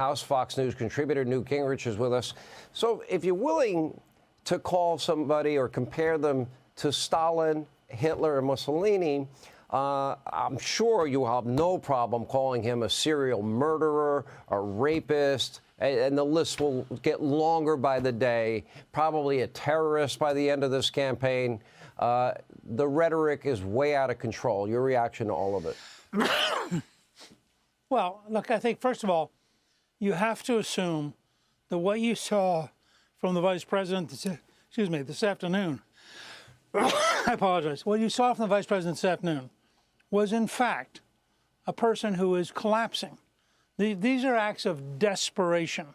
House Fox News contributor Newt Gingrich is with us. So if you're willing to call somebody or compare them to Stalin, Hitler, and Mussolini, I'm sure you have no problem calling him a serial murderer, a rapist, and the list will get longer by the day, probably a terrorist by the end of this campaign. The rhetoric is way out of control. Your reaction to all of it? Well, look, I think, first of all, you have to assume that what you saw from the vice president, this afternoon, I apologize, what you saw from the vice president this afternoon was, in fact, a person who is collapsing. These are acts of desperation.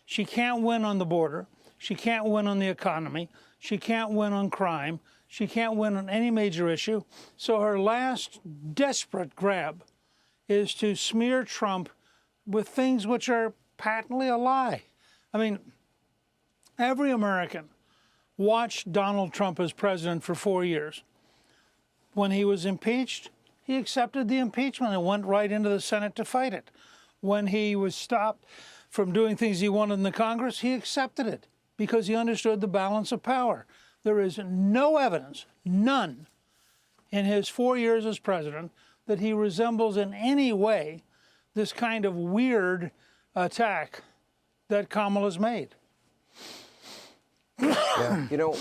She can't win on the border. She can't win on the economy. She can't win on crime. She can't win on any major issue. So her last desperate grab is to smear Trump with things which are patently a lie. I mean, every American watched Donald Trump as president for 4 years. When he was impeached, he accepted the impeachment and went right into the Senate to fight it. When he was stopped from doing things he wanted in the Congress, he accepted it because he understood the balance of power. There is no evidence, none, in his 4 years as president that he resembles in any way this kind of weird attack that Kamala's made. Yeah, you know,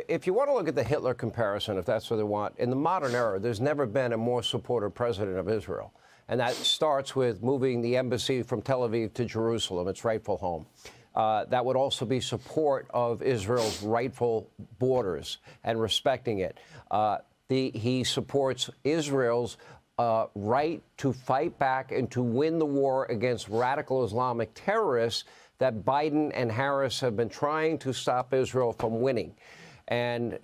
if you want to look at the Hitler comparison, if that's what they want, in the modern era, there's never been a more supportive president of Israel. And that starts with moving the embassy from Tel Aviv to Jerusalem, its rightful home. That would also be support of Israel's rightful borders and respecting it. He supports Israel's right to fight back and to win the war against radical Islamic terrorists that Biden and Harris have been trying to stop Israel from winning. And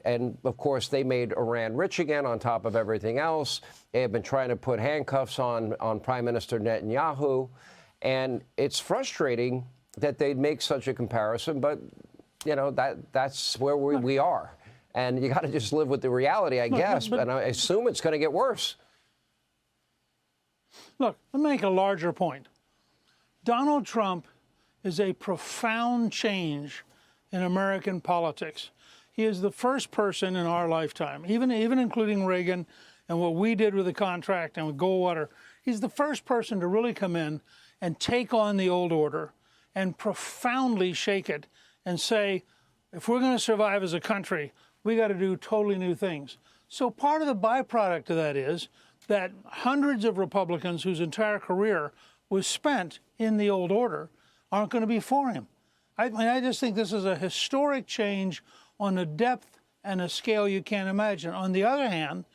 of course, they made Iran rich again on top of everything else. They have been trying to put handcuffs on Prime Minister Netanyahu. And it's frustrating that they'd make such a comparison, but, you know, that's where we are. And you got to just live with the reality, I guess. And I assume it's going to get worse. Look, let me make a larger point. Donald Trump is a profound change in American politics. He is the first person in our lifetime, even including Reagan and what we did with the contract and with Goldwater. He's the first person to really come in and take on the old order and profoundly shake it and say, if we're going to survive as a country, we got to do totally new things. So part of the byproduct of that is that hundreds of Republicans whose entire career was spent in the old order aren't going to be for him. I mean, I just think this is a historic change on a depth and a scale you can't imagine. On the other hand,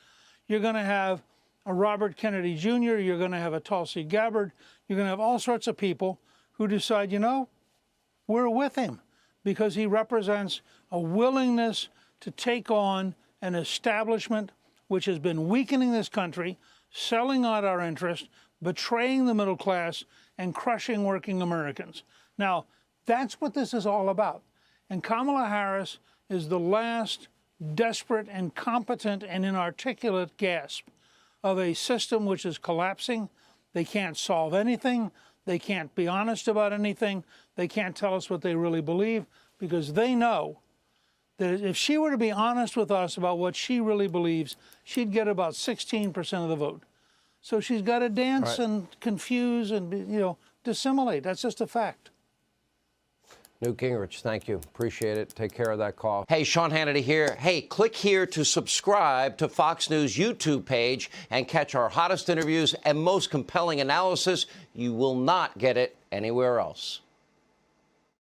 you're going to have a Robert Kennedy Jr., you're going to have a Tulsi Gabbard, you're going to have all sorts of people who decide, you know, we're with him because he represents a willingness to take on an establishment which has been weakening this country, selling out our interest, betraying the middle class, and crushing working Americans. Now, that's what this is all about. And Kamala Harris is the last desperate, incompetent, and inarticulate gasp of a system which is collapsing. They can't solve anything. They can't be honest about anything. They can't tell us what they really believe because they know that if she were to be honest with us about what she really believes, she'd get about 16% of the vote. So she's got to dance and confuse and, you know, dissimulate. That's just a fact. Newt Gingrich, thank you. Appreciate it. Take care of that call. Hey, Sean Hannity here. Hey, click here to subscribe to Fox News YouTube page and catch our hottest interviews and most compelling analysis. You will not get it anywhere else.